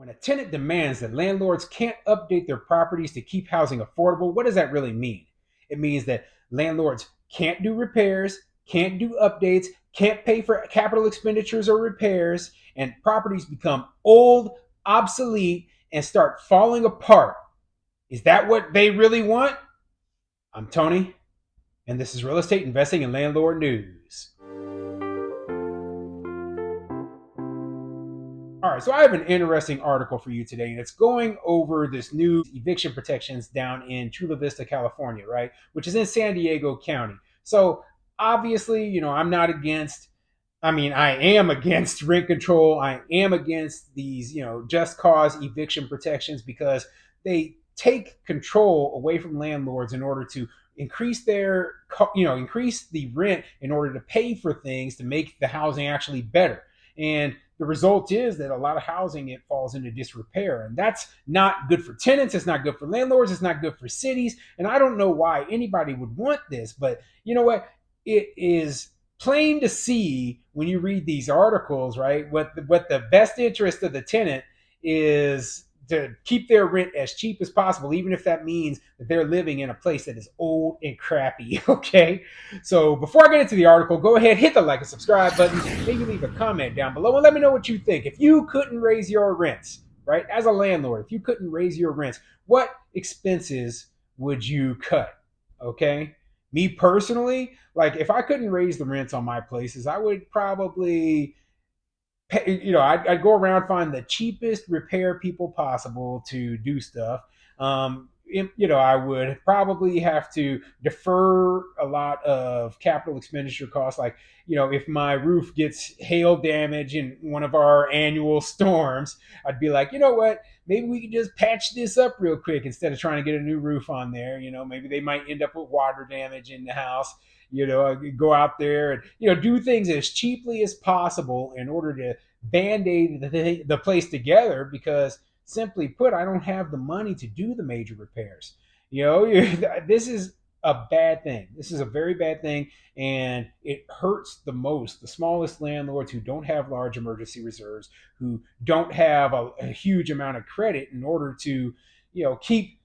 When a tenant demands that landlords can't update their properties to keep housing affordable, what does that really mean? It means that landlords can't do repairs, can't do updates, can't pay for capital expenditures or repairs, and properties become old, obsolete, and start falling apart. Is that what they really want? I'm Tony, and this is Real Estate Investing and Landlord News. All right, so I have an interesting article for you today, and it's going over this new eviction protections down in Chula Vista, California, right? Which is in San Diego County. So obviously, I'm not against, I am against rent control. I am against these, just cause eviction protections because they take control away from landlords in order to increase increase the rent in order to pay for things to make the housing actually better. And the result is that a lot of housing, it falls into disrepair, and that's not good for tenants. It's not good for landlords. It's not good for cities. And I don't know why anybody would want this, but you know what? It is plain to see when you read these articles, right? What the best interest of the tenant is to keep their rent as cheap as possible, even if that means that they're living in a place that is old and crappy. Okay. So before I get into the article, go ahead, hit the like and subscribe button, maybe leave a comment down below and let me know what you think. If you couldn't raise your rents, right, as a landlord, if you couldn't raise your rents, what expenses would you cut? Okay. Me personally, like if I couldn't raise the rents on my places, I would probably I'd go around, find the cheapest repair people possible to do stuff. I would probably have to defer a lot of capital expenditure costs. Like, if my roof gets hail damage in one of our annual storms, I'd be like, you know what? Maybe we could just patch this up real quick instead of trying to get a new roof on there. Maybe they might end up with water damage in the house. Go out there and do things as cheaply as possible in order to band-aid the place together, because simply put, I don't have the money to do the major repairs. This is a bad thing. This is a very bad thing, and it hurts the smallest landlords who don't have large emergency reserves, who don't have a huge amount of credit in order to keep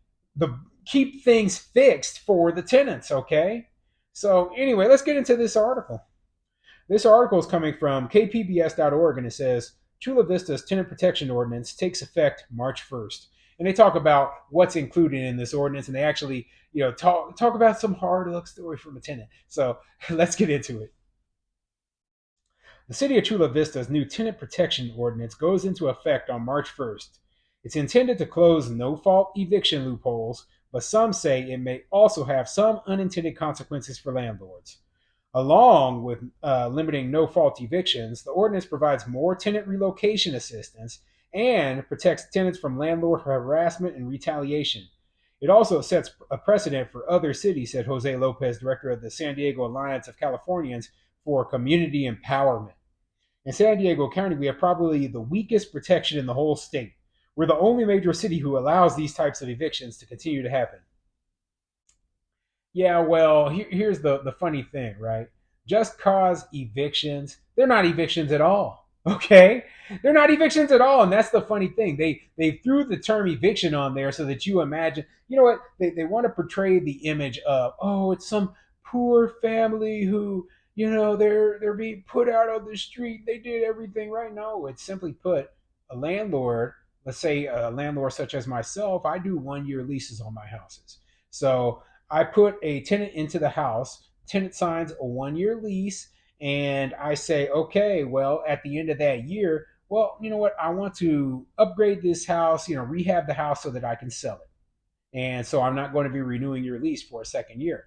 things fixed for the tenants. Okay, so anyway, let's get into this article. This article is coming from kpbs.org, and it says Chula Vista's tenant protection ordinance takes effect March 1st. And they talk about what's included in this ordinance, and they actually, talk about some hard luck story from a tenant. So let's get into it. The city of Chula Vista's new tenant protection ordinance goes into effect on March 1st. It's intended to close no-fault eviction loopholes, but some say it may also have some unintended consequences for landlords. Along with limiting no-fault evictions, the ordinance provides more tenant relocation assistance and protects tenants from landlord harassment and retaliation. It also sets a precedent for other cities, said Jose Lopez, director of the San Diego Alliance of Californians for Community Empowerment. In San Diego County, we have probably the weakest protection in the whole state. We're the only major city who allows these types of evictions to continue to happen. Yeah, well, here's the funny thing, right? Just cause evictions, they're not evictions at all. Okay? They're not evictions at all. And that's the funny thing. They threw the term eviction on there so that you imagine, you know what? They want to portray the image of, oh, it's some poor family who, they're being put out on the street. They did everything right. No, it's simply put, a landlord, let's say a landlord such as myself, I do 1 year leases on my houses. So I put a tenant into the house, tenant signs a 1 year lease, and I say, okay, well, at the end of that year, well, you know what? I want to upgrade this house, rehab the house so that I can sell it. And so I'm not going to be renewing your lease for a second year.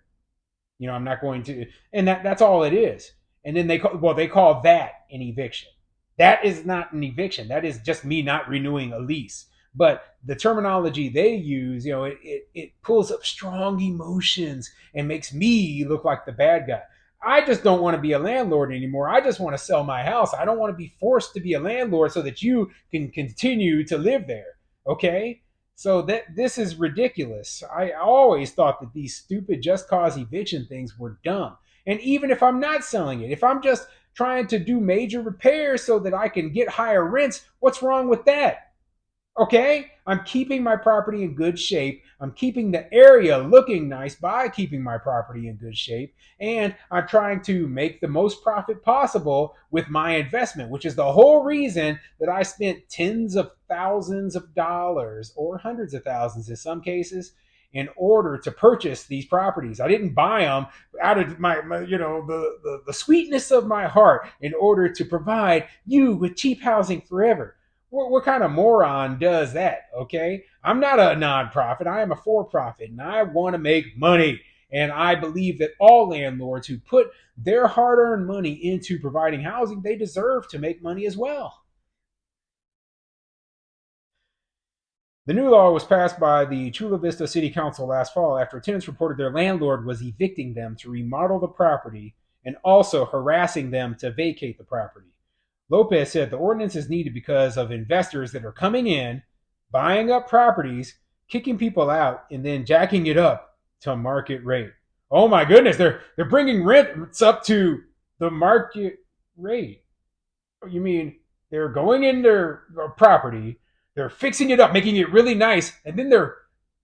I'm not going to, and that's all it is. And then they call that an eviction. That is not an eviction. That is just me not renewing a lease. But the terminology they use, it pulls up strong emotions and makes me look like the bad guy. I just don't want to be a landlord anymore. I just want to sell my house. I don't want to be forced to be a landlord so that you can continue to live there. Okay? So this is ridiculous. I always thought that these stupid just cause eviction things were dumb. And even if I'm not selling it, if I'm just trying to do major repairs so that I can get higher rents, what's wrong with that? Okay, I'm keeping my property in good shape. I'm keeping the area looking nice by keeping my property in good shape. And I'm trying to make the most profit possible with my investment, which is the whole reason that I spent tens of thousands of dollars or hundreds of thousands in some cases in order to purchase these properties. I didn't buy them out of my the sweetness of my heart in order to provide you with cheap housing forever. What kind of moron does that? Okay, I'm not a nonprofit. I am a for-profit, and I want to make money. And I believe that all landlords who put their hard-earned money into providing housing, they deserve to make money as well. The new law was passed by the Chula Vista City Council last fall after tenants reported their landlord was evicting them to remodel the property and also harassing them to vacate the property. Lopez said the ordinance is needed because of investors that are coming in, buying up properties, kicking people out, and then jacking it up to market rate. Oh my goodness, they're bringing rents up to the market rate. You mean they're going in their property, they're fixing it up, making it really nice, and then they're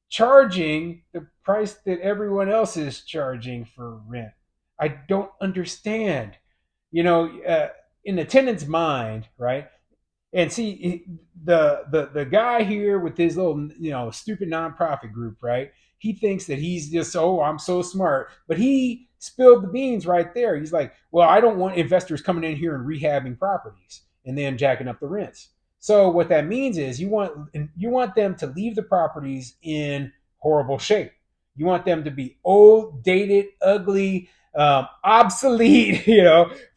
charging the price that everyone else is charging for rent. I don't understand. You know, in the tenant's mind, right? And see, the guy here with his little stupid nonprofit group, right? He thinks that he's just, oh, I'm so smart, but he spilled the beans right there. He's like, well, I don't want investors coming in here and rehabbing properties and then jacking up the rents. So what that means is you want them to leave the properties in horrible shape. You want them to be old, dated, ugly, obsolete,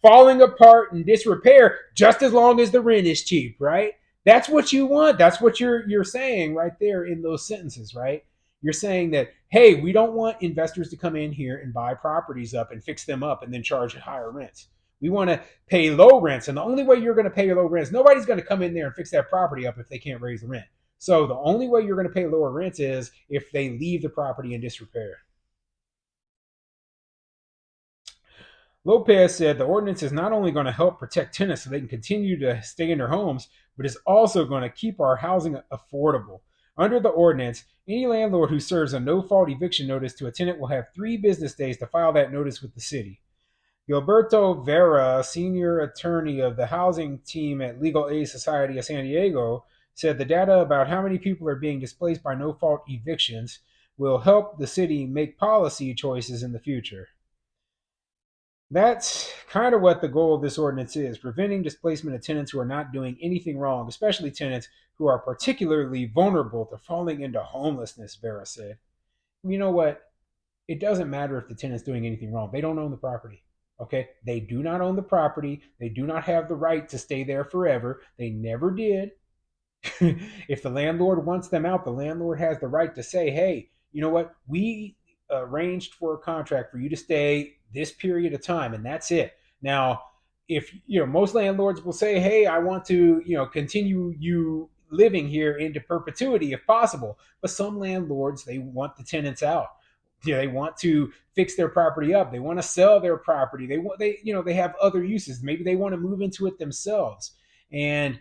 falling apart in disrepair, just as long as the rent is cheap, right? That's what you want. That's what you're saying right there in those sentences, right? You're saying that, hey, we don't want investors to come in here and buy properties up and fix them up and then charge higher rents. We want to pay low rents, and the only way you're going to pay low rents, nobody's going to come in there and fix that property up if they can't raise the rent. So the only way you're going to pay lower rents is if they leave the property in disrepair. Lopez said the ordinance is not only going to help protect tenants so they can continue to stay in their homes, but is also going to keep our housing affordable. Under the ordinance, any landlord who serves a no fault eviction notice to a tenant will have 3 business days to file that notice with the city. Gilberto Vera, senior attorney of the housing team at Legal Aid Society of San Diego, said the data about how many people are being displaced by no fault evictions will help the city make policy choices in the future. That's kind of what the goal of this ordinance is, preventing displacement of tenants who are not doing anything wrong, especially tenants who are particularly vulnerable to falling into homelessness, Vera said. You know what? It doesn't matter if the tenant's doing anything wrong. They don't own the property. Okay? They do not own the property. They do not have the right to stay there forever. They never did. If the landlord wants them out, the landlord has the right to say, hey, you know what? We arranged for a contract for you to stay this period of time, and that's it. Now, if most landlords will say, hey, I want to continue you living here into perpetuity if possible, but some landlords, they want the tenants out. They want to fix their property up. They want to sell their property. They have other uses. Maybe they want to move into it themselves. And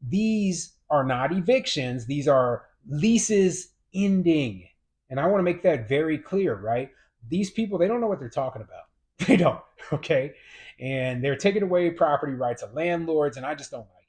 these are not evictions. These are leases ending. And I want to make that very clear, right? These people, they don't know what they're talking about. They don't, okay? And they're taking away property rights of landlords, and I just don't like it.